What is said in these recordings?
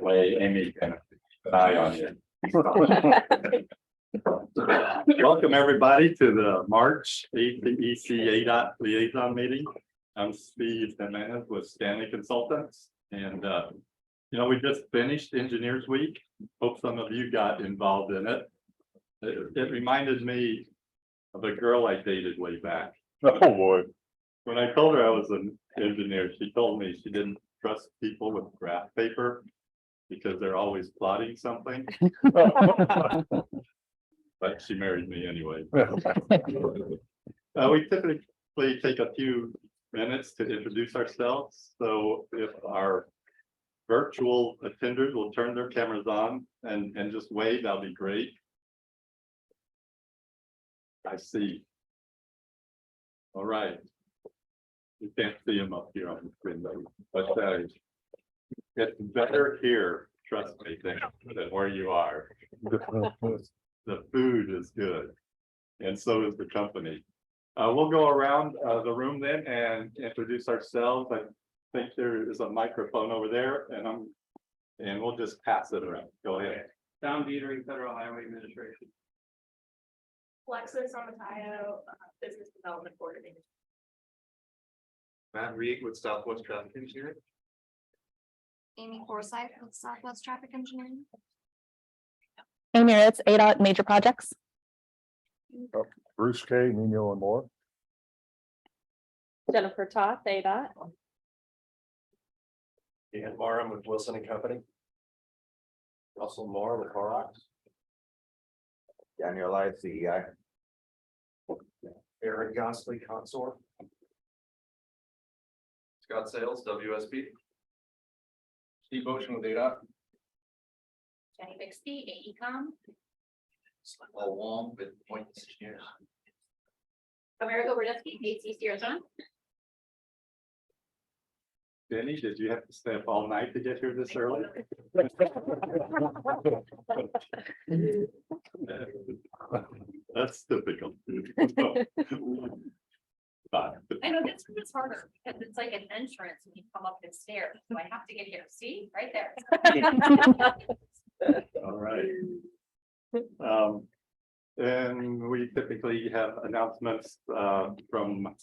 That way Amy can keep an eye on you. Welcome, everybody, to the March 8th ACEC ADOT liaison meeting. I'm Steve Jimenez with Stanley Consultants, and we just finished Engineers Week. Hope some of you got involved in it. It reminded me of a girl I dated way back. Oh, boy. When I told her I was an engineer, she told me she didn't trust people with graph paper because they're always plotting something. But she married me anyway. We typically take a few minutes to introduce ourselves. So if our virtual attenders will turn their cameras on and just wave, that'll be great. I see. All right. You can't see them up here on the screen, but it's better here, trust me, than where you are. The food is good, and so is the company. We'll go around the room then and introduce ourselves. I think there is a microphone over there, and we'll just pass it around. Go ahead. Tom Dietering, Federal Highway Administration. Alexis Amatayo, Business Development Coordinator. Matt Reed with Southwest Traffic Engineering. Amy Forsyth with Southwest Traffic Engineering. Amy Ritz, ADOT Major Projects. Bruce K, Nino and more. Jennifer Toth, ADOT. Dan Barham with Wilson and Company. Russell Moore with Horrocks. Daniel Live, CEI. Aaron Gosley, Consort. Scott Sales, WSP. Steve Ocean with ADOT. Jenny Bixby, AECom. Paul Wong with Point Engineers. Amerigo Brodesky, ACEC Arizona. Denny, did you have to stay up all night to get here this early? That's typical. Bye. I know this is harder because it's like an entrance when you come up the stairs. So I have to get here. See, right there. All right. And we typically have announcements from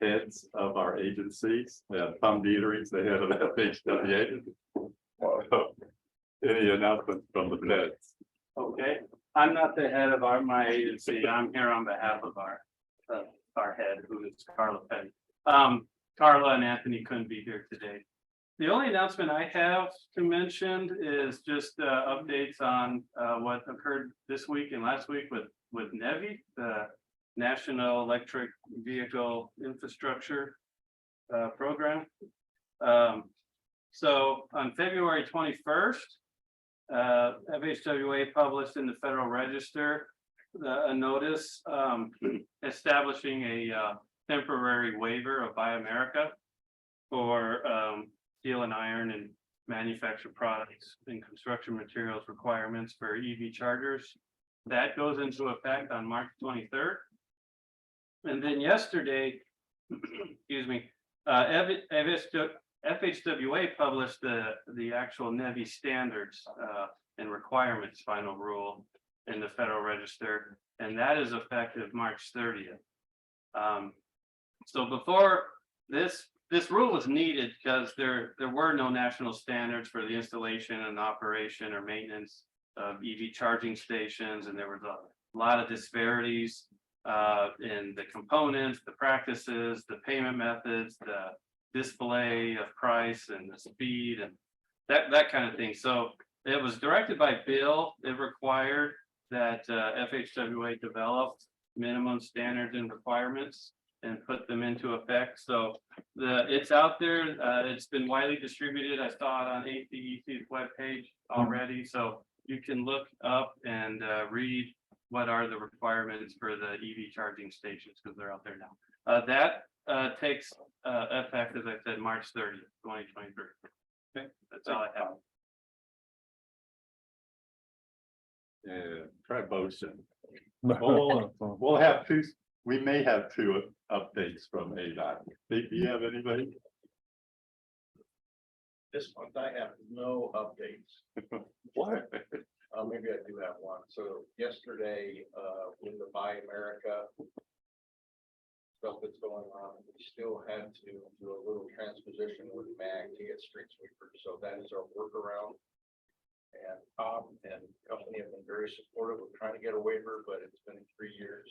heads of our agencies. Tom Dieterich, the head of FHWA. Any announcements from the heads? Okay, I'm not the head of my agency. I'm here on behalf of our head, who is Carla Petty. Carla and Anthony couldn't be here today. The only announcement I have to mention is just updates on what occurred this week and last week with NEVI, the National Electric Vehicle Infrastructure Program. So on February 21st, FHWA published in the Federal Register a notice establishing a temporary waiver of Buy America for steel and iron and manufactured products and construction materials requirements for EV chargers. That goes into effect on March 23rd. And then yesterday, excuse me, FHWA published the actual NEVI standards and requirements final rule in the Federal Register, and that is effective March 30th. So before this rule was needed because there were no national standards for the installation and operation or maintenance of EV charging stations, and there was a lot of disparities in the components, the practices, the payment methods, the display of price and the speed and that kind of thing. So it was directed by bill. It required that FHWA developed minimum standards and requirements and put them into effect. So it's out there. It's been widely distributed. I saw it on ACEC's webpage already. So you can look up and read what are the requirements for the EV charging stations because they're out there now. That takes effect, as I said, March 30th, 2023. Okay, that's all I have. Yeah, try motion. We'll have two. We may have two updates from ADOT. Do you have anybody? This month I have no updates. What? Maybe I do have one. So yesterday, with the Buy America stuff that's going on, we still had to do a little transposition with MAG to get street sweepers. So that is our workaround. And Tom and company have been very supportive of trying to get a waiver, but it's been 3 years.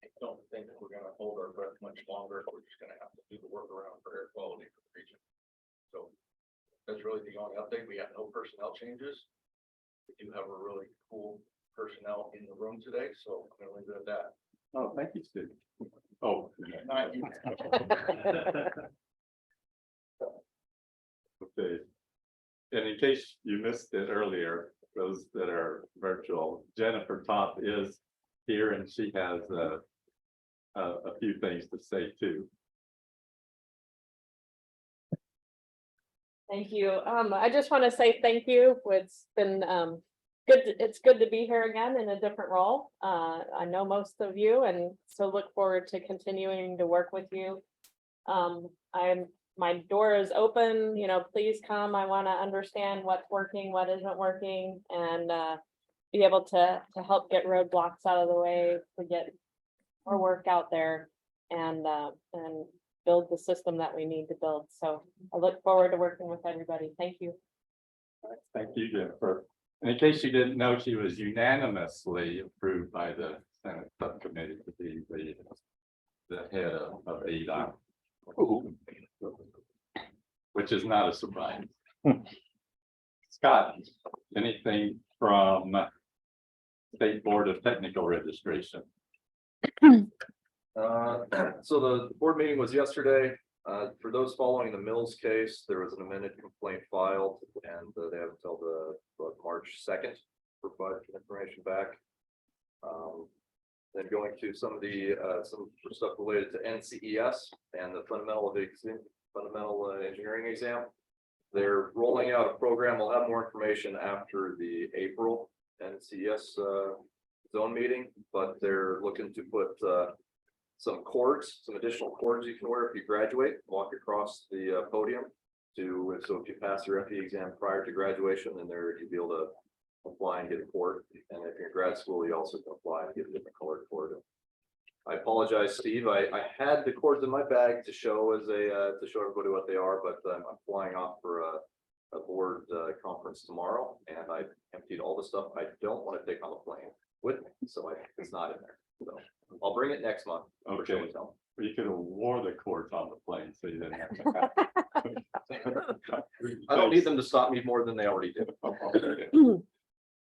I don't think we're gonna hold our breath much longer. We're just gonna have to do the workaround for air quality for the region. So that's really the only update. We have no personnel changes. We do have a really cool personnel in the room today, so I'm gonna leave it at that. Oh, thank you, Steve. Oh. Not you. Okay. And in case you missed it earlier, those that are virtual, Jennifer Top is here and she has a few things to say too. Thank you. I just want to say thank you. It's been good. It's good to be here again in a different role. I know most of you, and so look forward to continuing to work with you. My door is open, please come. I want to understand what's working, what isn't working, and be able to help get roadblocks out of the way, to get more work out there and build the system that we need to build. So I look forward to working with everybody. Thank you. Thank you, Jennifer. And in case you didn't know, she was unanimously approved by the Senate subcommittee to be the head of ADOT. Which is not a surprise. Scott, anything from State Board of Technical Registration? So the board meeting was yesterday. For those following the Mills case, there was an amended complaint filed, and they have until the March 2nd to provide information back. Then going to some of the some stuff related to NCES and the fundamental engineering exam. They're rolling out a program. We'll have more information after the April NCES zone meeting, but they're looking to put some cords, some additional cords you can wear if you graduate, walk across the podium so if you pass your FE exam prior to graduation, then you'll be able to apply and get a cord. And if you're in grad school, you also can apply and get a different colored cord. I apologize, Steve. I had the cords in my bag to show to show everybody what they are, but I'm flying off for a board conference tomorrow, and I emptied all the stuff I don't want to take on the plane with me, so it's not in there. So I'll bring it next month. Okay. You could have wore the cords on the plane, so you didn't have to. I don't need them to stop me more than they already did.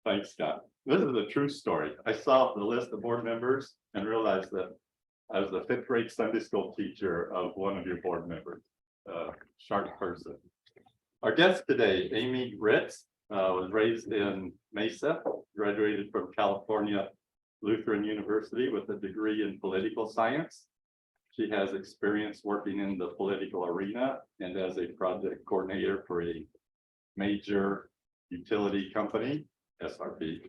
Thanks, Scott. This is a true story. I saw the list of board members and realized that I was the 5th grade Sunday school teacher of one of your board members, sharp person. Our guest today, Amy Ritz, was raised in Mesa, graduated from California Lutheran University with a degree in political science. She has experience working in the political arena and as a project coordinator for a major utility company, SRP.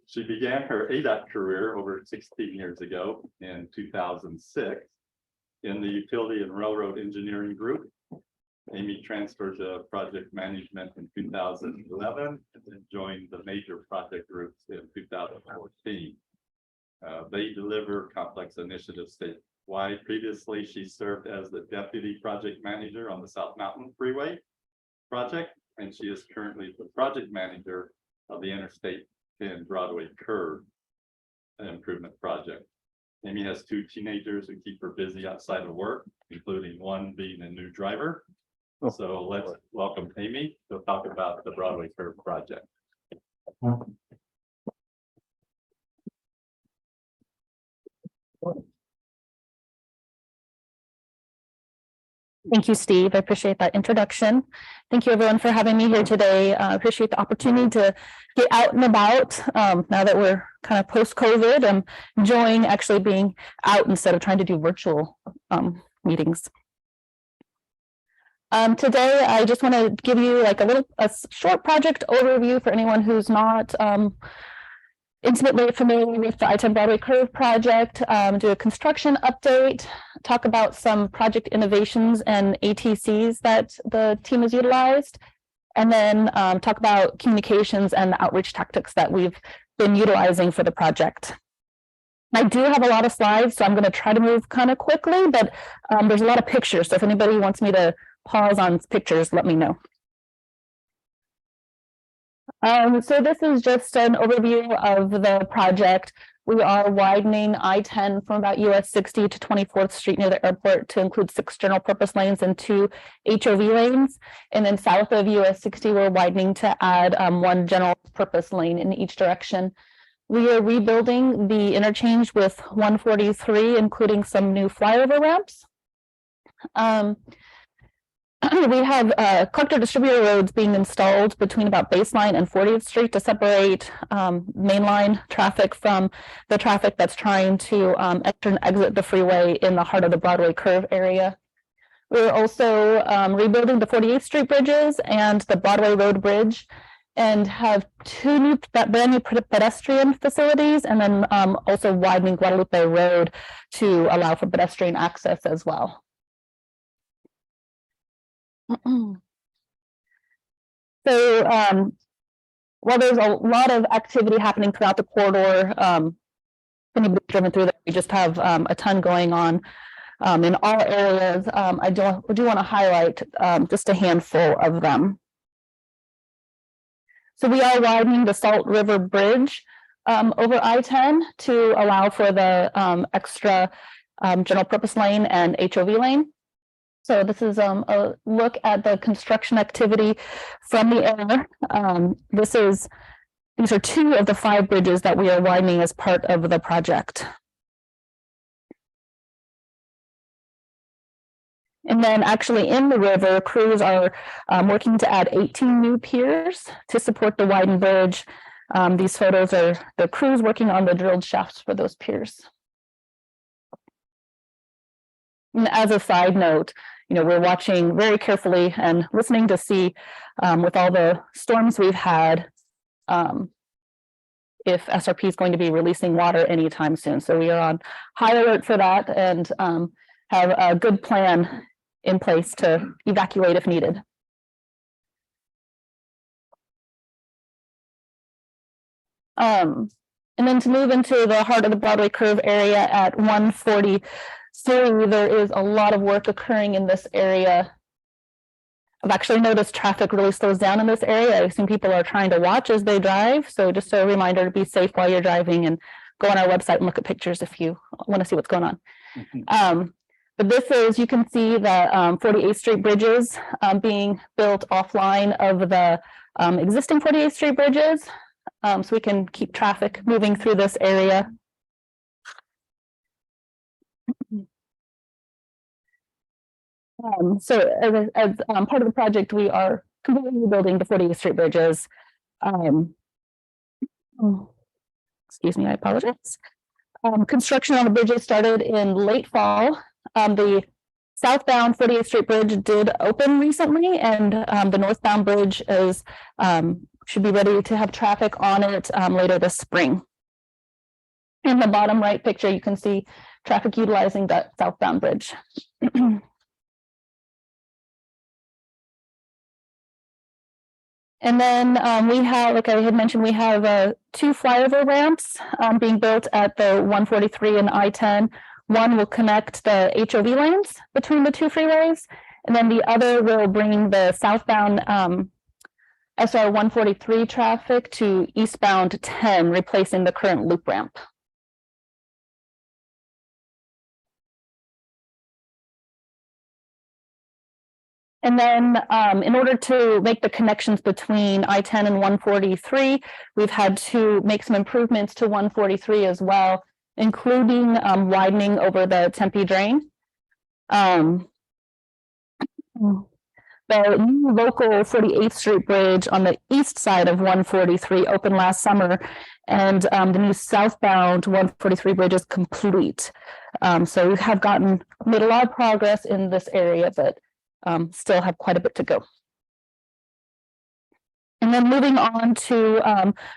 She began her ADOT career over 16 years ago in 2006 in the utility and railroad engineering group. Amy transferred to project management in 2011 and then joined the major project groups in 2014. They deliver complex initiatives statewide. Previously, she served as the deputy project manager on the South Mountain Freeway project, and she is currently the project manager of the Interstate 10 Broadway curve improvement project. Amy has 2 teenagers who keep her busy outside of work, including one being a new driver. So let's welcome Amy to talk about the Broadway curve project. Thank you, Steve. I appreciate that introduction. Thank you, everyone, for having me here today. I appreciate the opportunity to get out and about. Now that we're kind of post-COVID, I'm enjoying actually being out instead of trying to do virtual meetings. Today, I just want to give you like a short project overview for anyone who's not intimately familiar with the I-10 Broadway Curve project, do a construction update, talk about some project innovations and ATCs that the team has utilized, and then talk about communications and the outreach tactics that we've been utilizing for the project. I do have a lot of slides, so I'm going to try to move kind of quickly, but there's a lot of pictures. So if anybody wants me to pause on pictures, let me know. So this is just an overview of the project. We are widening I-10 from about US 60 to 24th Street near the airport to include 6 general purpose lanes and 2 HOV lanes. And then south of US 60, we're widening to add 1 general purpose lane in each direction. We are rebuilding the interchange with 143, including some new flyover ramps. We have collector distributor roads being installed between about Baseline and 40th Street to separate mainline traffic from the traffic that's trying to enter and exit the freeway in the heart of the Broadway Curve area. We're also rebuilding the 48th Street bridges and the Broadway Road Bridge, and have 2 brand new pedestrian facilities, and then also widening Guadalupe Road to allow for pedestrian access as well. So while there's a lot of activity happening throughout the corridor, if anybody's driven through there, we just have a ton going on in all areas. I do want to highlight just a handful of them. So we are widening the Salt River Bridge over I-10 to allow for the extra general purpose lane and HOV lane. So this is a look at the construction activity from the air. These are 2 of the 5 bridges that we are widening as part of the project. And then actually in the river, crews are working to add 18 new piers to support the widened bridge. These photos are the crews working on the drilled shafts for those piers. And as a side note, we're watching very carefully and listening to see with all the storms we've had, if SRP is going to be releasing water anytime soon. So we are on high alert for that and have a good plan in place to evacuate if needed. And then to move into the heart of the Broadway Curve area at 143, there is a lot of work occurring in this area. I've actually noticed traffic really slows down in this area. I assume people are trying to watch as they drive. So just a reminder to be safe while you're driving, and go on our website and look at pictures if you want to see what's going on. But this is, you can see the 48th Street bridges being built offline of the existing 48th Street bridges. So we can keep traffic moving through this area. So as part of the project, we are completely rebuilding the 48th Street bridges. Excuse me, I apologize. Construction on the bridges started in late fall. The southbound 48th Street bridge did open recently, and the northbound bridge is should be ready to have traffic on it later this spring. In the bottom right picture, you can see traffic utilizing that southbound bridge. And then we have, like I had mentioned, we have 2 flyover ramps being built at the 143 and I-10. One will connect the HOV lanes between the 2 freeways, and then the other will bring the southbound SR 143 traffic to eastbound 10, replacing the current loop ramp. And then in order to make the connections between I-10 and 143, we've had to make some improvements to 143 as well, including widening over the Tempe drain. The new local 48th Street bridge on the east side of 143 opened last summer, and the new southbound 143 bridge is complete. So we have made a lot of progress in this area, but still have quite a bit to go. And then moving on to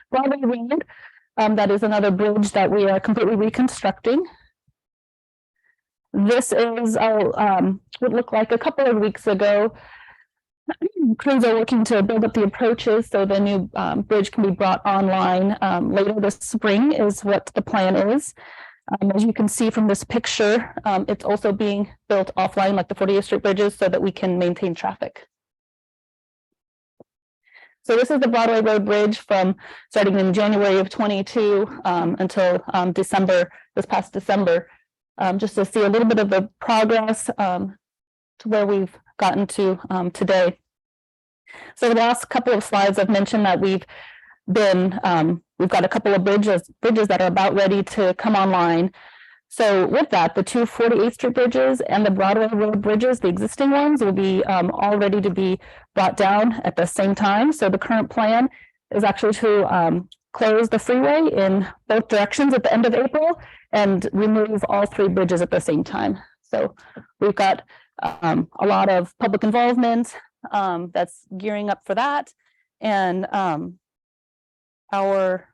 Broadway Road, That is another bridge that we are completely reconstructing. This is what looked like a couple of weeks ago. Crews are working to build up the approaches so the new bridge can be brought online later this spring is what the plan is. As you can see from this picture, it's also being built offline like the 48th Street bridges so that we can maintain traffic. So this is the Broadway Road Bridge from starting in January of 22 until December, this past December, just to see a little bit of the progress to where we've gotten to today. So the last couple of slides I've mentioned that we've got a couple of bridges that are about ready to come online. So with that, the two 48th Street bridges and the Broadway Road bridges, the existing ones, will be all ready to be brought down at the same time. So the current plan is actually to close the freeway in both directions at the end of April and remove all three bridges at the same time. So we've got a lot of public involvement that's gearing up for that. And our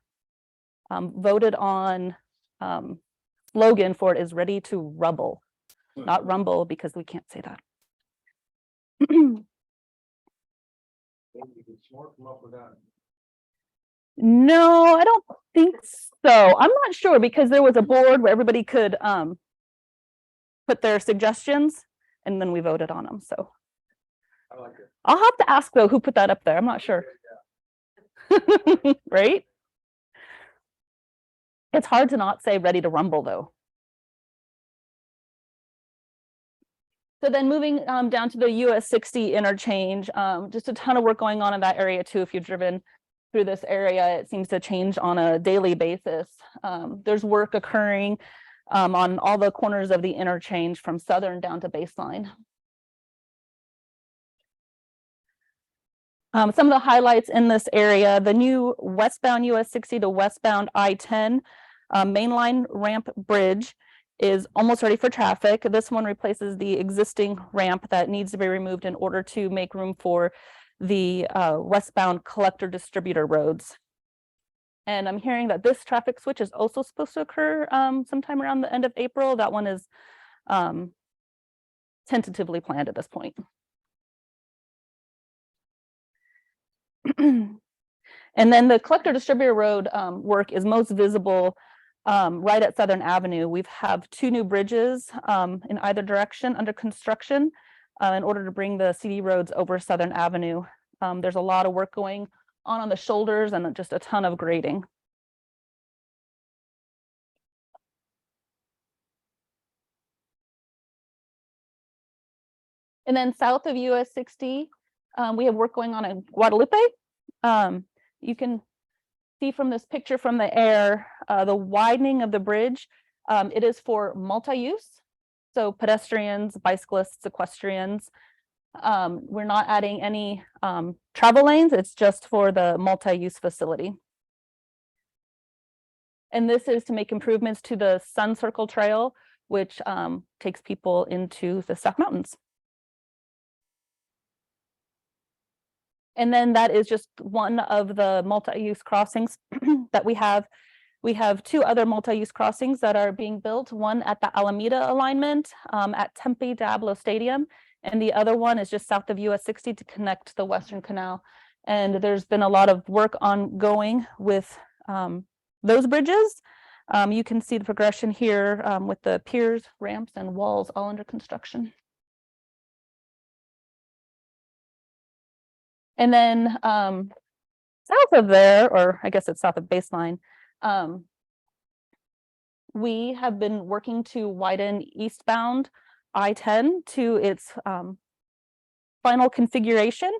voted on slogan for it is ready to rubble, not rumble, because we can't say that. No, I don't think so. I'm not sure because there was a board where everybody could put their suggestions and then we voted on them. So I like it. I'll have to ask though who put that up there. I'm not sure. Right? It's hard to not say ready to rumble though. So then moving down to the US 60 interchange, just a ton of work going on in that area too. If you've driven through this area, it seems to change on a daily basis. There's work occurring on all the corners of the interchange from Southern down to Baseline. Some of the highlights in this area, the new westbound US 60 to westbound I-10 mainline ramp bridge is almost ready for traffic. This one replaces the existing ramp that needs to be removed in order to make room for the westbound collector distributor roads. And I'm hearing that this traffic switch is also supposed to occur sometime around the end of April. That one is tentatively planned at this point. And then the collector distributor road work is most visible right at Southern Avenue. We have two new bridges in either direction under construction in order to bring the CD roads over Southern Avenue. There's a lot of work going on the shoulders and just a ton of grading. And then south of US 60, we have work going on in Guadalupe. You can see from this picture from the air, the widening of the bridge. It is for multi-use, so pedestrians, bicyclists, equestrians. We're not adding any travel lanes, it's just for the multi-use facility. And this is to make improvements to the Sun Circle Trail, which takes people into the South Mountains. And then that is just one of the multi-use crossings that we have. We have two other multi-use crossings that are being built, one at the Alameda alignment at Tempe Diablo Stadium, and the other one is just south of US 60 to connect the Western Canal. And there's been a lot of work ongoing with those bridges. You can see the progression here with the piers, ramps, and walls all under construction. And then south of there, or I guess it's south of Baseline, we have been working to widen eastbound I-10 to its final configuration.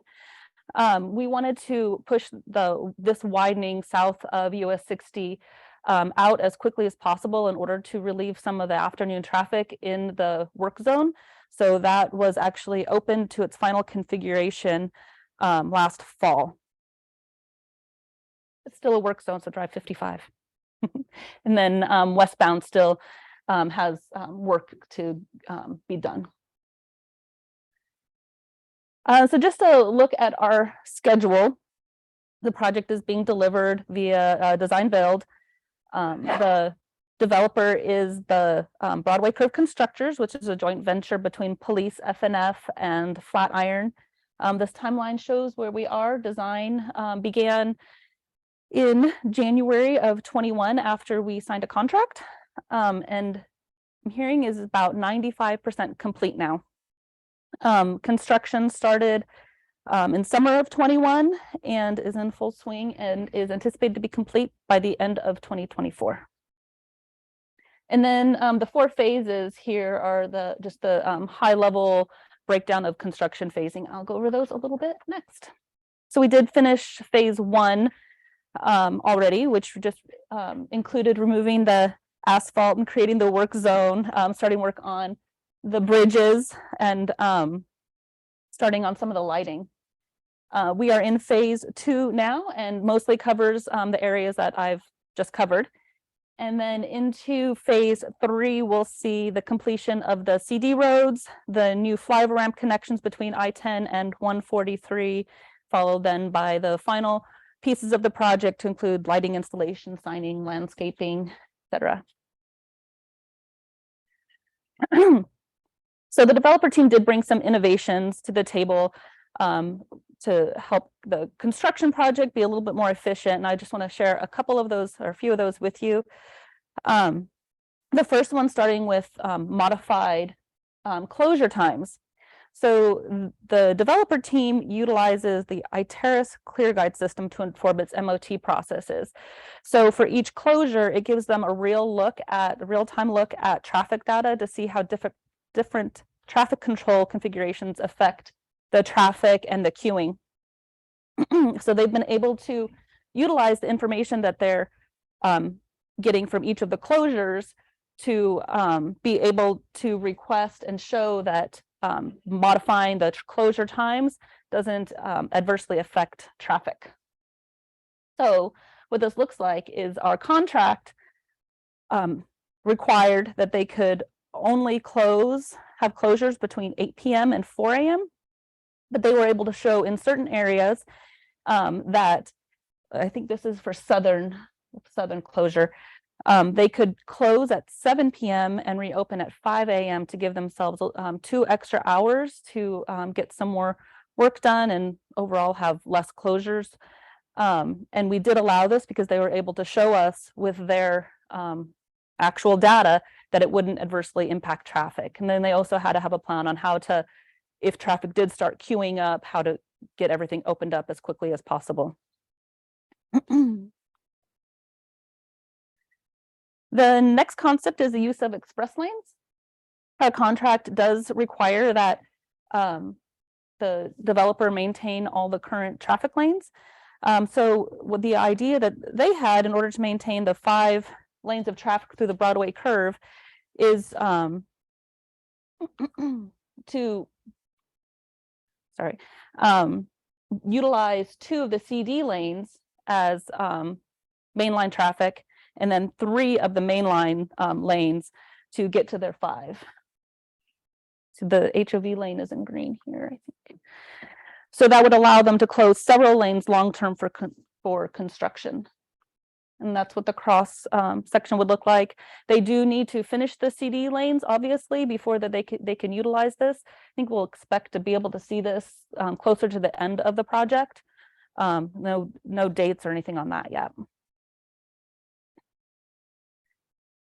We wanted to push this widening south of US 60 out as quickly as possible in order to relieve some of the afternoon traffic in the work zone. So that was actually open to its final configuration last fall. It's still a work zone, so drive 55. And then westbound still has work to be done. So just to look at our schedule, the project is being delivered via design build. The developer is the Broadway Curve Constructors, which is a joint venture between Police, FNF, and Flatiron. This timeline shows where we are. Design began in January of 21 after we signed a contract. And I'm hearing is about 95% complete now. Construction started in summer of 21 and is in full swing and is anticipated to be complete by the end of 2024. And then the 4 phases here are just the high level breakdown of construction phasing. I'll go over those a little bit next. So we did finish phase 1 already, which just included removing the asphalt and creating the work zone, starting work on the bridges and starting on some of the lighting. We are in phase 2 now and mostly covers the areas that I've just covered. And then into phase 3, we'll see the completion of the CD roads, the new flyover ramp connections between I-10 and 143, followed then by the final pieces of the project to include lighting installation, signing, landscaping, etc. So the developer team did bring some innovations to the table to help the construction project be a little bit more efficient. And I just want to share a couple of those or a few of those with you. The first one starting with modified closure times. So the developer team utilizes the Iteris clear guide system to inform its MOT processes. So for each closure, it gives them a real-time look at traffic data to see how different traffic control configurations affect the traffic and the queuing. So they've been able to utilize the information that they're getting from each of the closures to be able to request and show that modifying the closure times doesn't adversely affect traffic. So what this looks like is our contract required that they could only have closures between 8 p.m. and 4 a.m. But they were able to show in certain areas that, I think this is for southern closure, they could close at 7 p.m. and reopen at 5 a.m. to give themselves 2 extra hours to get some more work done and overall have less closures. And we did allow this because they were able to show us with their actual data that it wouldn't adversely impact traffic. And then they also had to have a plan on how to, if traffic did start queuing up, how to get everything opened up as quickly as possible. The next concept is the use of express lanes. Our contract does require that the developer maintain all the current traffic lanes. So with the idea that they had in order to maintain the 5 lanes of traffic through the Broadway curve is to utilize 2 of the CD lanes as mainline traffic and then 3 of the mainline lanes to get to their 5. So the HOV lane is in green here, I think. So that would allow them to close several lanes long-term for construction. And that's what the cross section would look like. They do need to finish the CD lanes, obviously, before that they can utilize this. I think we'll expect to be able to see this closer to the end of the project. No dates or anything on that yet.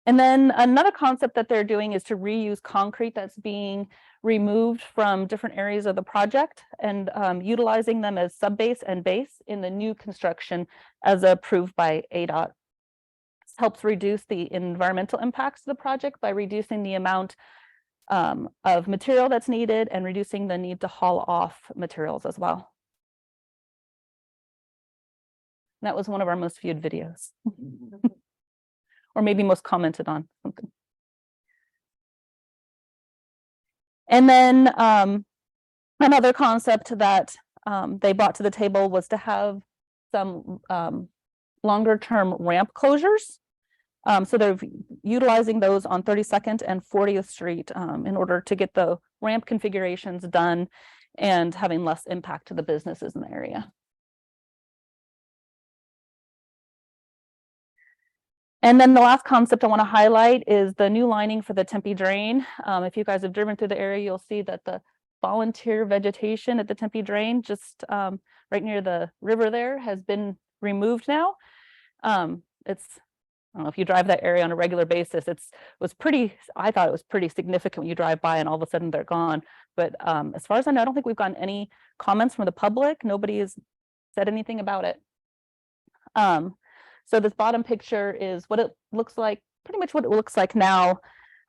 And then another concept that they're doing is to reuse concrete that's being removed from different areas of the project and utilizing them as subbase and base in the new construction as approved by ADOT. This helps reduce the environmental impacts of the project by reducing the amount of material that's needed and reducing the need to haul off materials as well. And that was one of our most viewed videos. Or maybe most commented on something. And then another concept that they brought to the table was to have some longer term ramp closures. So they're utilizing those on 32nd and 40th Street in order to get the ramp configurations done and having less impact to the businesses in the area. And then the last concept I want to highlight is the new lining for the Tempe Drain. If you guys have driven through the area, you'll see that the volunteer vegetation at the Tempe Drain, just right near the river there, has been removed now. I don't know if you drive that area on a regular basis, I thought it was pretty significant when you drive by and all of a sudden they're gone. But as far as I know, I don't think we've gotten any comments from the public. Nobody has said anything about it. So this bottom picture is what it looks like, pretty much what it looks like now.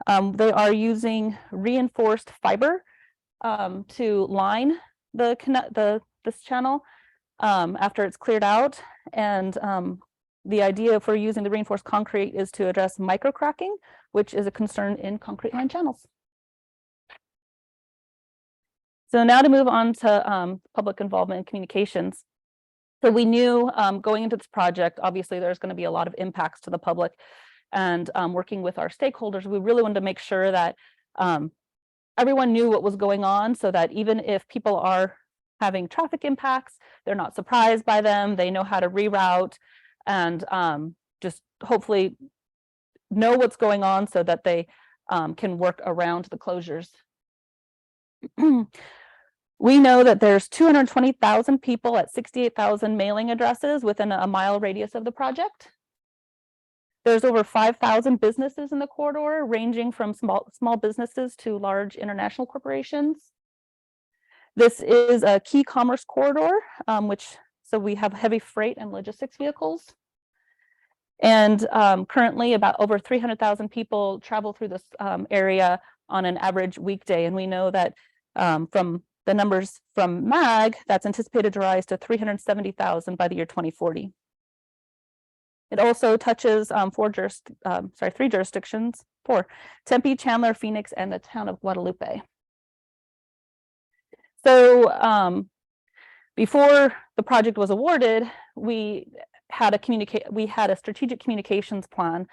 They are using reinforced fiber to line this channel after it's cleared out. And the idea for using the reinforced concrete is to address micro cracking, which is a concern in concrete line channels. So now to move on to public involvement and communications. So we knew going into this project, obviously there's going to be a lot of impacts to the public, and working with our stakeholders, we really wanted to make sure that everyone knew what was going on, so that even if people are having traffic impacts, they're not surprised by them, they know how to reroute, and just hopefully know what's going on so that they can work around the closures. We know that there's 220,000 people at 68,000 mailing addresses within a mile radius of the project. There's over 5,000 businesses in the corridor, ranging from small businesses to large international corporations. This is a key commerce corridor, so we have heavy freight and logistics vehicles. And currently about over 300,000 people travel through this area on an average weekday. And we know that from the numbers from MAG, that's anticipated to rise to 370,000 by the year 2040. It also touches three jurisdictions: Tempe, Chandler, Phoenix, and the town of Guadalupe. So before the project was awarded, we had a strategic communications plan.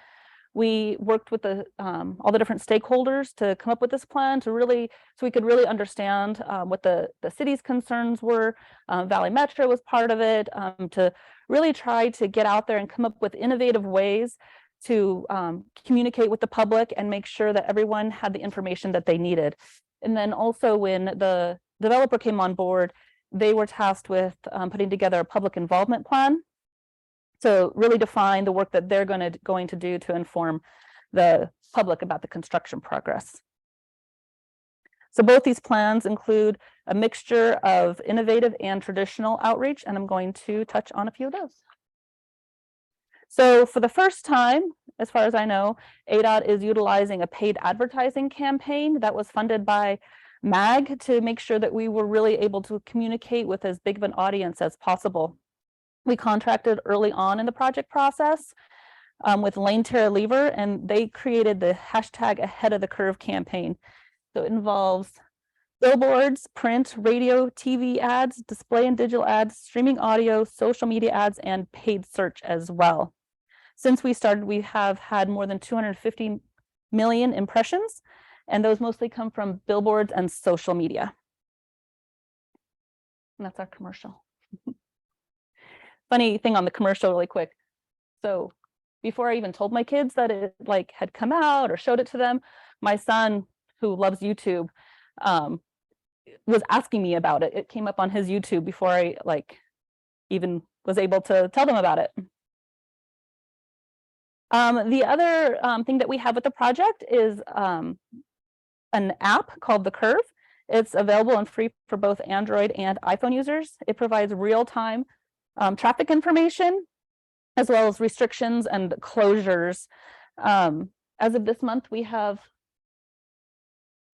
We worked with all the different stakeholders to come up with this plan so we could really understand what the city's concerns were. Valley Metro was part of it, to really try to get out there and come up with innovative ways to communicate with the public and make sure that everyone had the information that they needed. And then also when the developer came on board, they were tasked with putting together a public involvement plan to really define the work that they're going to do to inform the public about the construction progress. So both these plans include a mixture of innovative and traditional outreach, and I'm going to touch on a few of those. So for the first time, as far as I know, ADOT is utilizing a paid advertising campaign that was funded by MAG to make sure that we were really able to communicate with as big of an audience as possible. We contracted early on in the project process with Lane Terra Lever, and they created the hashtag Ahead of the Curve campaign. So it involves billboards, print, radio, TV ads, display and digital ads, streaming audio, social media ads, and paid search as well. Since we started, we have had more than 250 million impressions, and those mostly come from billboards and social media. And that's our commercial. Funny thing on the commercial really quick. So before I even told my kids that it had come out or showed it to them, my son, who loves YouTube, was asking me about it. It came up on his YouTube before I even was able to tell them about it. The other thing that we have with the project is an app called The Curve. It's available and free for both Android and iPhone users. It provides real-time traffic information, as well as restrictions and closures. As of this month, we have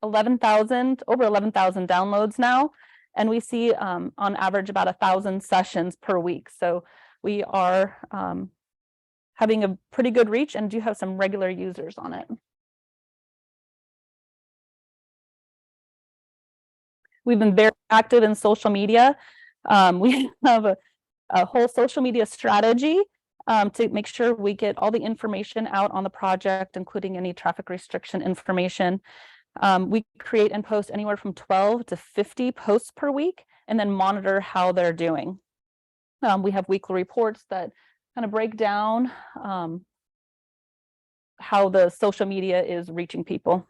over 11,000 downloads now, and we see on average about 1,000 sessions per week. So we are having a pretty good reach and do have some regular users on it. We've been very active in social media. We have a whole social media strategy to make sure we get all the information out on the project, including any traffic restriction information. We create and post anywhere from 12 to 50 posts per week, and then monitor how they're doing. We have weekly reports that kind of break down how the social media is reaching people.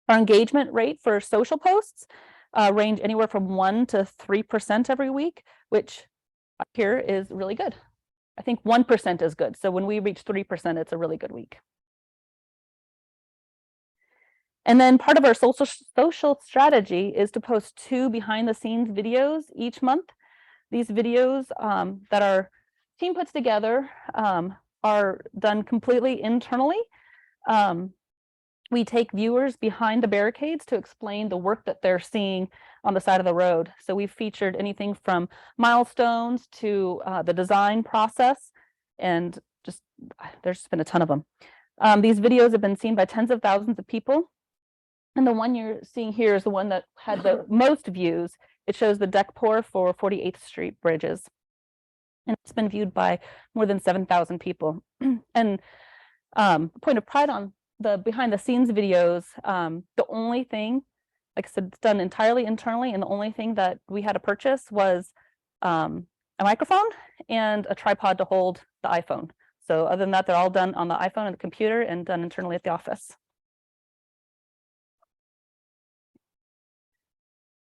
Our engagement rate for social posts range anywhere from 1% to 3% every week, which here is really good. I think 1% is good. So when we reach 3%, it's a really good week. And then part of our social strategy is to post 2 behind the scenes videos each month. These videos that our team puts together are done completely internally. We take viewers behind the barricades to explain the work that they're seeing on the side of the road. So we've featured anything from milestones to the design process, and just there's been a ton of them. These videos have been seen by tens of thousands of people. And the one you're seeing here is the one that had the most views. It shows the deck pour for 48th Street bridges. And it's been viewed by more than 7,000 people. And point of pride on the behind the scenes videos, the only thing, like I said, it's done entirely internally, and the only thing that we had to purchase was a microphone and a tripod to hold the iPhone. So other than that, they're all done on the iPhone and the computer and done internally at the office.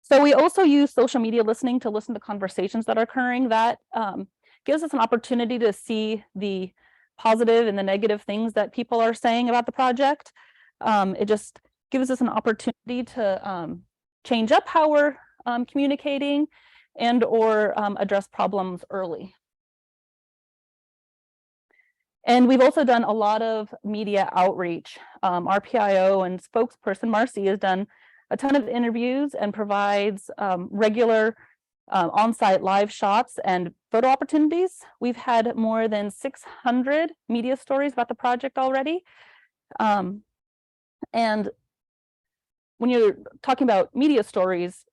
So we also use social media listening to listen to conversations that are occurring. That gives us an opportunity to see the positive and the negative things that people are saying about the project. It just gives us an opportunity to change up how we're communicating and or address problems early. And we've also done a lot of media outreach. Our PIO and spokesperson, Marcy, has done a ton of interviews and provides regular on-site live shots and photo opportunities. We've had more than 600 media stories about the project already. And when you're talking about media stories,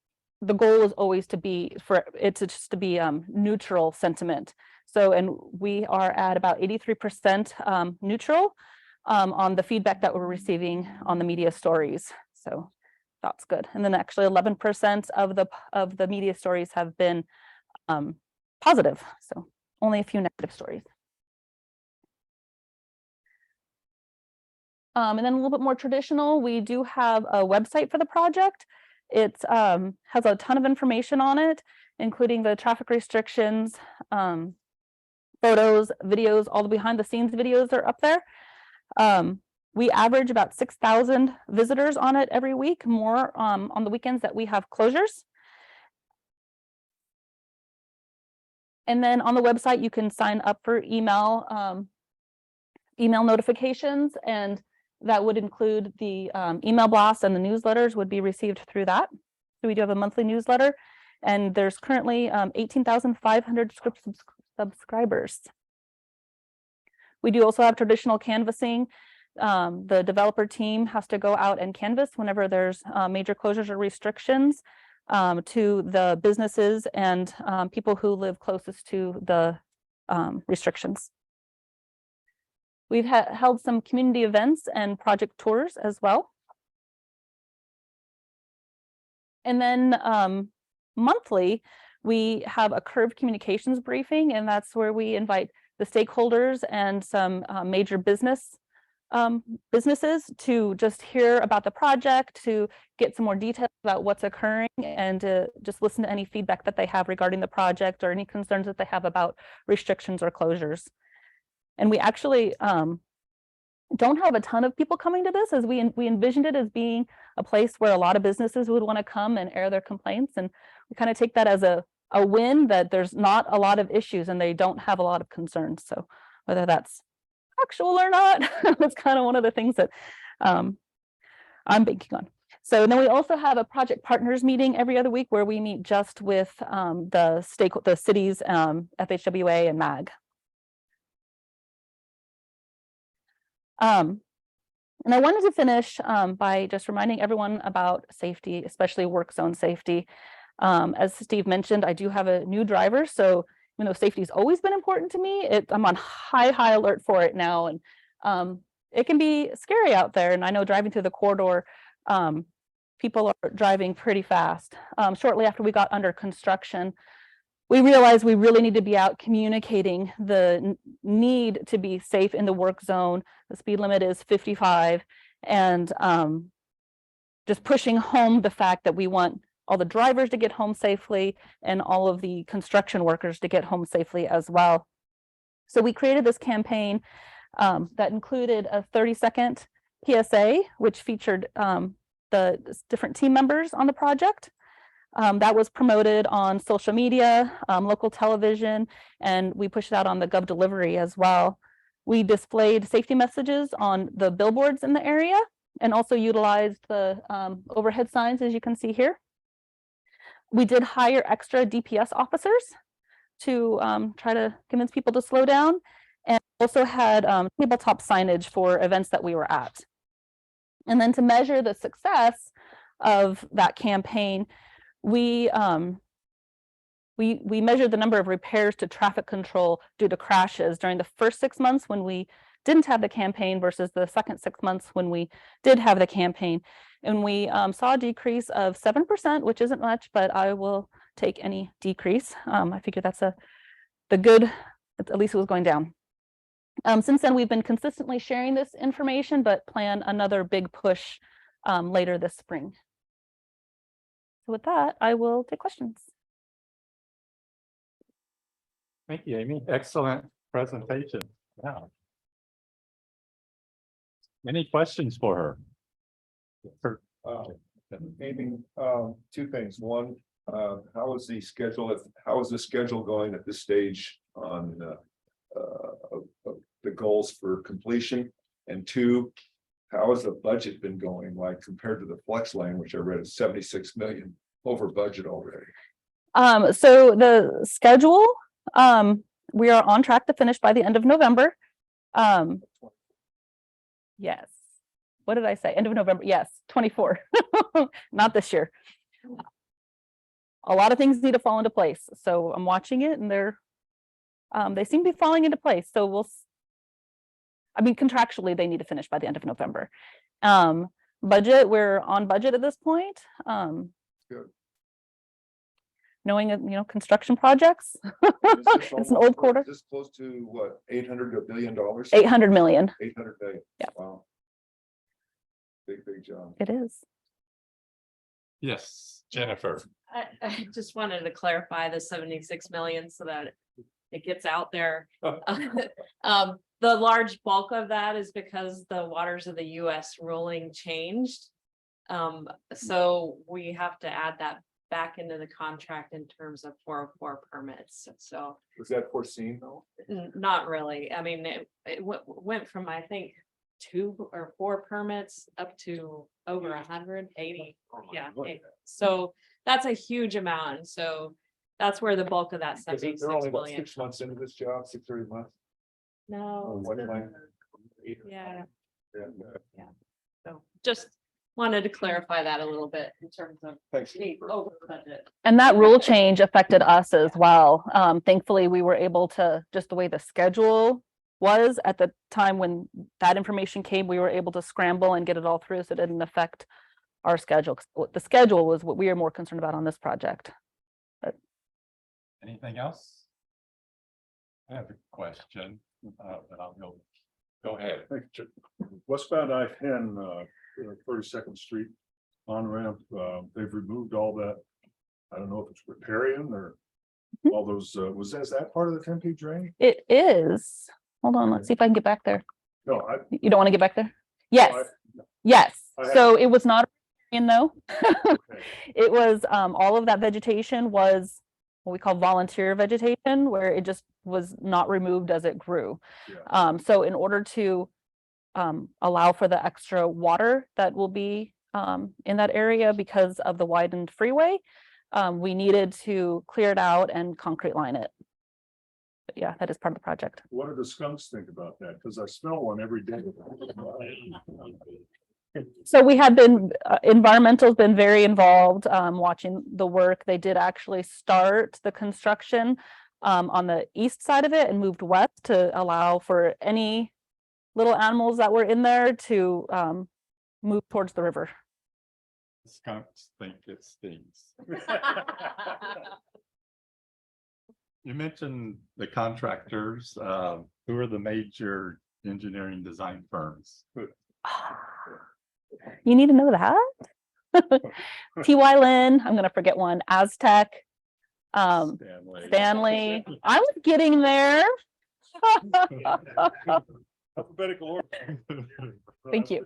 the goal is always to be for it to just to be neutral sentiment. So, and we are at about 83% neutral on the feedback that we're receiving on the media stories. So that's good. And then actually 11% of the media stories have been positive. So only a few negative stories. And then a little bit more traditional, we do have a website for the project. It has a ton of information on it, including the traffic restrictions, photos, videos, all the behind the scenes videos are up there. We average about 6,000 visitors on it every week, more on the weekends that we have closures. And then on the website, you can sign up for email notifications, and that would include the email blasts, and the newsletters would be received through that. So we do have a monthly newsletter, and there's currently 18,500 subscribers. We do also have traditional canvassing. The developer team has to go out and canvass whenever there's major closures or restrictions to the businesses and people who live closest to the restrictions. We've held some community events and project tours as well. And then monthly, we have a curved communications briefing, and that's where we invite the stakeholders and some major businesses to just hear about the project, to get some more details about what's occurring, and to just listen to any feedback that they have regarding the project or any concerns that they have about restrictions or closures. And we actually don't have a ton of people coming to this, as we envisioned it as being a place where a lot of businesses would want to come and air their complaints. And we kind of take that as a win, that there's not a lot of issues and they don't have a lot of concerns. So whether that's actual or not, that's kind of one of the things that I'm banking on. So then we also have a project partners meeting every other week where we meet just with the cities, FHWA and MAG. And I wanted to finish by just reminding everyone about safety, especially work zone safety. As Steve mentioned, I do have a new driver, so even though safety has always been important to me, I'm on high alert for it now. And it can be scary out there. And I know driving through the corridor, people are driving pretty fast. Shortly after we got under construction, we realized we really need to be out communicating the need to be safe in the work zone. The speed limit is 55, and just pushing home the fact that we want all the drivers to get home safely and all of the construction workers to get home safely as well. So we created this campaign that included a 30-second PSA, which featured the different team members on the project. That was promoted on social media, local television, and we pushed it out on the Gov Delivery as well. We displayed safety messages on the billboards in the area and also utilized the overhead signs, as you can see here. We did hire extra DPS officers to try to convince people to slow down, and also had tabletop signage for events that we were at. And then to measure the success of that campaign, we measured the number of repairs to traffic control due to crashes during the first 6 months when we didn't have the campaign versus the second 6 months when we did have the campaign. And we saw a decrease of 7%, which isn't much, but I will take any decrease. I figure that's the good, at least it was going down. Since then, we've been consistently sharing this information, but plan another big push later this spring. So with that, I will take questions. Thank you, Amy. Excellent presentation. Wow. Any questions for her? Amy, two things. One, how is the schedule going at this stage on of the goals for completion? And two, how has the budget been going, like compared to the flex line, which I read is 76 million over budget already? So the schedule, we are on track to finish by the end of November. Yes. What did I say? End of November. Yes, 24. Not this year. A lot of things need to fall into place. So I'm watching it, and they seem to be falling into place. So contractually, they need to finish by the end of November. Budget, we're on budget at this point. Good. Knowing, construction projects. It's an old quarter. This close to what, 800 to $1 billion? 800 million. 800 million. Yeah. Wow. Big job. It is. Yes, Jennifer. I just wanted to clarify the 76 million so that it gets out there. The large bulk of that is because the waters of the US ruling changed. So we have to add that back into the contract in terms of 404 permits. So Was that foreseen though? not really. I mean, it went from, I think, 2 or 4 permits up to over 180. Yeah. So that's a huge amount. And so that's where the bulk of that Because 76 they're only about million. 6 months into this job, 6 or 8 months. No. What am I? Yeah. Yeah. So just wanted to clarify that a little bit in terms of Thanks. the over budget. And that rule change affected us as well. Thankfully, we were able to, just the way the schedule was at the time when that information came, we were able to scramble and get it all through, so it didn't affect our schedule. The schedule was what we are more concerned about on this project. Anything else? I have a question, but I'll go ahead. Westbound I-10, 32nd Street on-ramp, they've removed all that. I don't know if it's riparian or all those, is that part of the Tempe drain? It is. Hold on, let's see if I can get back there. No, You don't want to get back there? Yes, yes. I So it was not, though. okay. It was, all of that vegetation was what we call volunteer vegetation, where it just was not removed as it grew. Yeah. So in order to allow for the extra water that will be in that area because of the widened freeway, we needed to clear it out and concrete line it. But yeah, that is part of the project. What do the skunks think about that? Because I smell one every day. So we had been, environmental's been very involved, watching the work. They did actually start the construction on the east side of it and moved west to allow for any little animals that were in there to move towards the river. Skunks think it stings. You mentioned the contractors, who are the major engineering design firms? You need to know that. TY Lin, I'm gonna forget one, ACEC, Stanley. I was getting there. Alphabetical order. Thank you.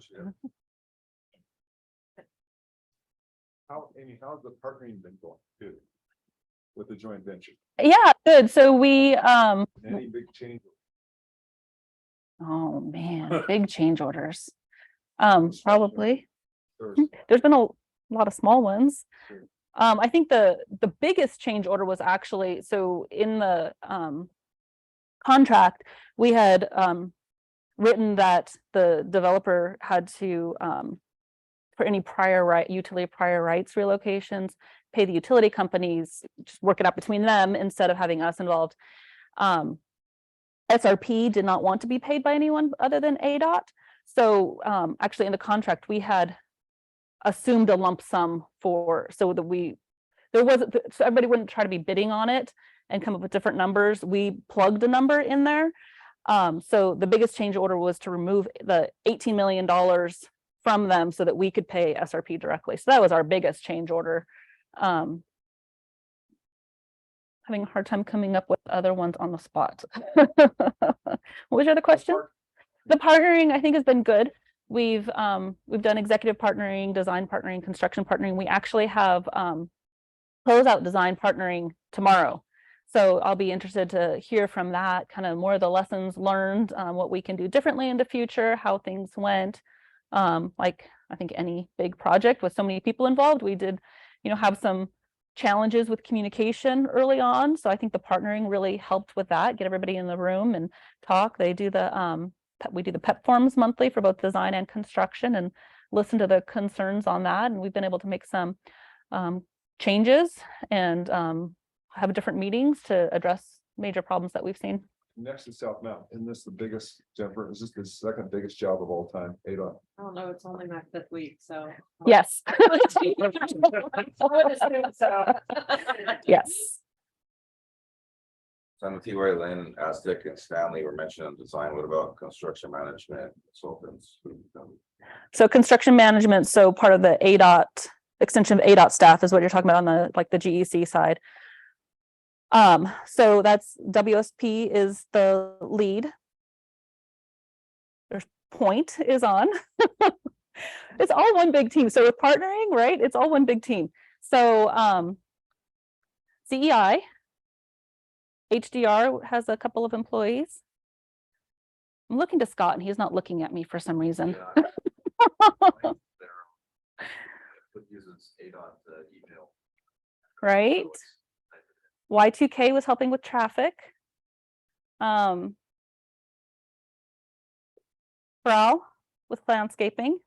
Amy, how's the partnering been going too? With the joint venture? Yeah, good. So we, Any big change? oh man, big change orders. Probably. Or- There's been a lot of small ones. I think the biggest change order was actually, so in the contract, we had written that the developer had to for any utility prior rights relocations, pay the utility companies, just work it out between them instead of having us involved. SRP did not want to be paid by anyone other than ADOT. So actually in the contract, we had assumed a lump sum so that so everybody wouldn't try to be bidding on it and come up with different numbers. We plugged a number in there. So the biggest change order was to remove the $18 million from them so that we could pay SRP directly. So that was our biggest change order. Having a hard time coming up with other ones on the spot. What was your other question? The partnering, I think, has been good. We've done executive partnering, design partnering, construction partnering. We actually have closeout design partnering tomorrow. So I'll be interested to hear from that, kind of more of the lessons learned, what we can do differently in the future, how things went. Like I think any big project with so many people involved, we did, have some challenges with communication early on. So I think the partnering really helped with that, get everybody in the room and talk. They do we do the PEP forms monthly for both design and construction and listen to the concerns on that. And we've been able to make some changes and have different meetings to address major problems that we've seen. Next to South Mountain, isn't this the biggest, Jennifer, is this the second biggest job of all time, ADOT? I don't know, it's only my 5th week, so. Yes. I would assume so. Yes. Timothy Ray Lane, ACEC and Stanley were mentioned in design. What about construction management consultants? So construction management, so part of the ADOT, extension of ADOT staff is what you're talking about on the GEC side. So that's WSP is the lead. There's Point is on. It's all one big team. So we're partnering, right? It's all one big team. So CEI, HDR has a couple of employees. I'm looking to Scott and he's not looking at me for some reason. Uses ADOT email. Right. Y2K was helping with traffic. Frau with landscaping.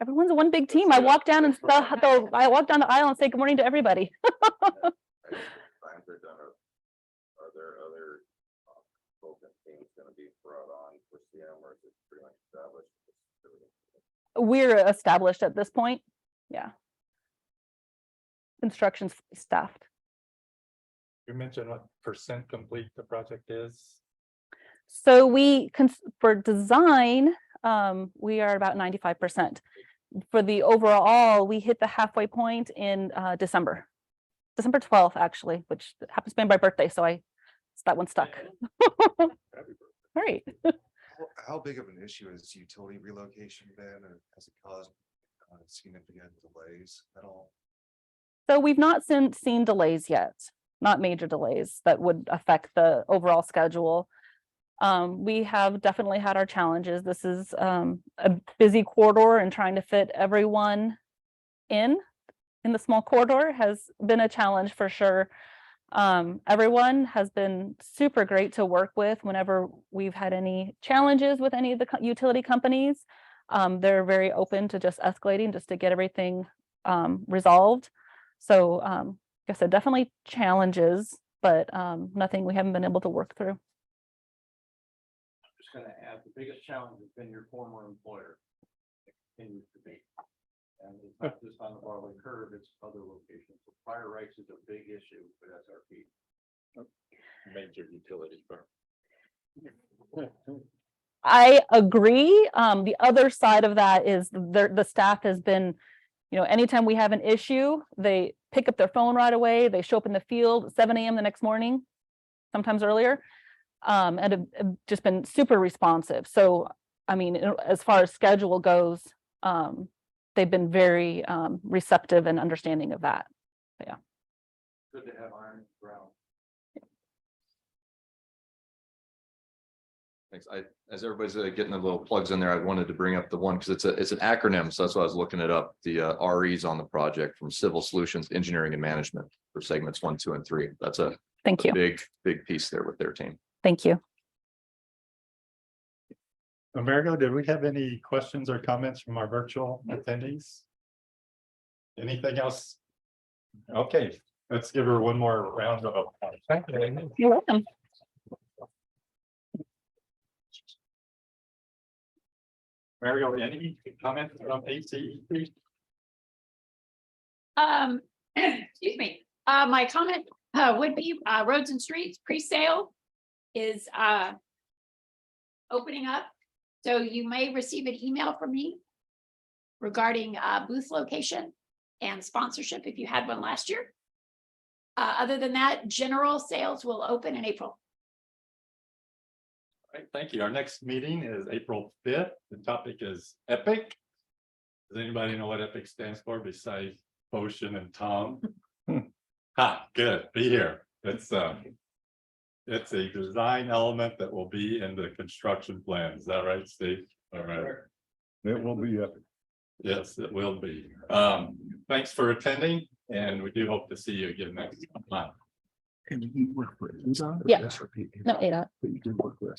Everyone's one big team. I walk down I walk down the aisle and say good morning to everybody. Are there other consultant teams going to be brought on for CM, or is it pretty much established? We're established at this point. Yeah. Construction's staffed. You mentioned what % complete the project is? So for design, we are about 95%. For the overall, we hit the halfway point in December 12th, actually, which happens to be my birthday. So that one stuck. All right. How big of an issue is utility relocation been, or has it caused significant delays at all? So we've not seen delays yet, not major delays that would affect the overall schedule. We have definitely had our challenges. This is a busy corridor, and trying to fit everyone in the small corridor has been a challenge for sure. Everyone has been super great to work with whenever we've had any challenges with any of the utility companies. They're very open to just escalating just to get everything resolved. So like I said, definitely challenges, but nothing we haven't been able to work through. Just gonna add, the biggest challenge has been your former employer. It continues to be. And it's not just on the Barley curve, it's other locations. So fire rights is a big issue for SRP. Major utility firm. I agree. The other side of that is the staff has been, anytime we have an issue, they pick up their phone right away. They show up in the field at 7 a.m. the next morning, sometimes earlier, and have just been super responsive. So, I mean, as far as schedule goes, they've been very receptive and understanding of that. Yeah. Good to have iron ground. Thanks. As everybody's getting the little plugs in there, I wanted to bring up the one because it's an acronym. So that's why I was looking it up. The REs on the project from Civil Solutions, Engineering and Management for segments 1, 2, and 3. That's a Thank you. big piece there with their team. Thank you. Amerigo, did we have any questions or comments from our virtual attendees? Anything else? Okay, let's give her one more round of applause. Thank you. You're welcome. Amerigo, any comments from ACEC? Excuse me, my comment would be roads and streets pre-sale is opening up. So you may receive an email from me regarding booth location and sponsorship if you had one last year. Other than that, general sales will open in April. All right, thank you. Our next meeting is April 5th. The topic is EPIC. Does anybody know what EPIC stands for besides Ocean and Tom? Good, be here. It's a design element that will be in the construction plan. Is that right, Steve? All right. It will be epic. Yes, it will be. Thanks for attending, and we do hope to see you again next month. And you work for ADOT? Yeah. No, ADOT. But you did work with